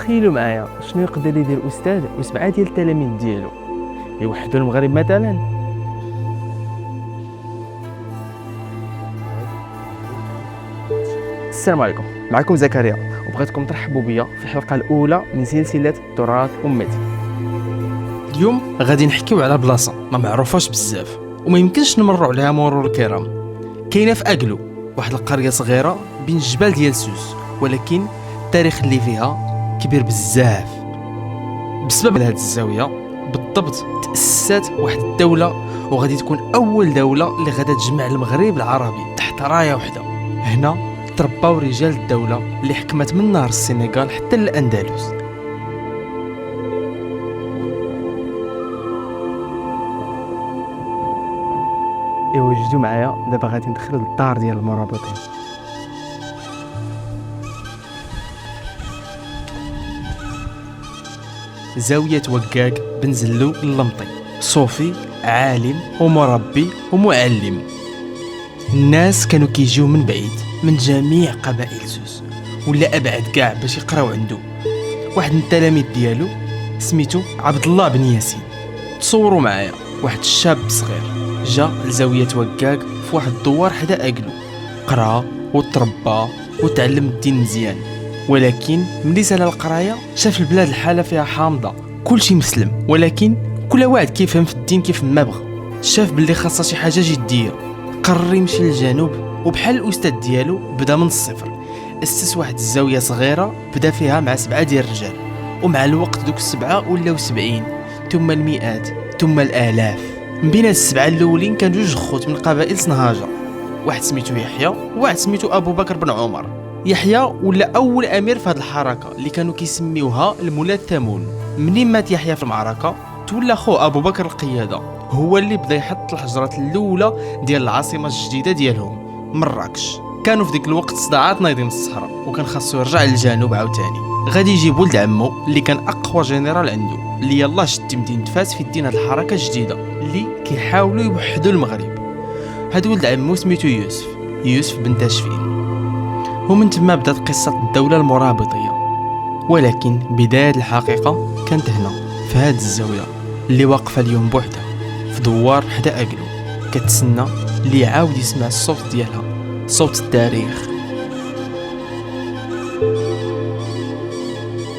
تخيلوا معايا شنو يقدر يدير الاستاذ و7 ديال التلاميذ ديالو يوحدوا المغرب مثلا. السلام عليكم، معكم زكريا وبغيتكم ترحبوا بيا في الحلقه الاولى من سلسله تراث امتي. اليوم غادي نحكيو على بلاصه ما معروفاش بزاف وما يمكنش نمروا عليها مرور الكرام. كاينه في اكلو، واحد القريه صغيره بين الجبال ديال سوس، ولكن التاريخ اللي فيها كبير بزاف. بسبب هذه الزاويه بالضبط تاسست واحد الدوله، وغادي تكون اول دوله اللي غادا تجمع المغرب العربي تحت رايه وحده. هنا ترباو رجال الدوله اللي حكمت من نهر السنغال حتى الاندلس. وجدوا معايا دابا غادي ندخل للدار ديال المرابطين. زاوية وقاق بن زلو اللمطي، صوفي عالم ومربي ومعلم. الناس كانوا كيجيو من بعيد من جميع قبائل سوس ولا ابعد كاع باش يقراو عنده. واحد من التلاميذ ديالو سميتو عبد الله بن ياسين. تصوروا معايا واحد الشاب صغير جا لزاوية وقاق في واحد الدوار حدا اكلو، قرا وتربى وتعلم الدين مزيان. ولكن ملي سال القرايه شاف البلاد الحاله فيها حامضه، كلشي مسلم ولكن كل واحد كيفهم في الدين كيف ما بغى. شاف باللي خاصها شي حاجه جديه، قرر يمشي للجنوب وبحال الاستاذ ديالو بدا من الصفر. اسس واحد الزاويه صغيره بدا فيها مع 7 ديال الرجال، ومع الوقت دوك السبعه ولاو 70 ثم المئات ثم الالاف. من بين هاد السبعه الاولين كان جوج خوت من قبائل سنهاجه، واحد سميتو يحيى وواحد سميتو ابو بكر بن عمر. يحيى ولا اول امير في هذه الحركه اللي كانوا كيسميوها المولى الثامون. منين مات يحيى في المعركه تولى خو ابو بكر القياده، هو اللي بدا يحط الحجرات الاولى ديال العاصمه الجديده ديالهم مراكش. كانوا في ديك الوقت صداعات نايضين من الصحراء وكان خاصو يرجع للجنوب عاوتاني. غادي يجيب ولد عمو اللي كان اقوى جنرال عنده، اللي يلاه شد مدينه فاس في الدين هذه الحركه الجديده اللي كيحاولوا يوحدوا المغرب. هاد ولد عمو سميتو يوسف بن تاشفين. ومن تما بدات قصة الدولة المرابطية. ولكن بداية الحقيقة كانت هنا في هاد الزاوية اللي واقفة اليوم بوحدها في دوار حدا أكلو، كتسنى اللي يعاود يسمع الصوت ديالها، صوت التاريخ.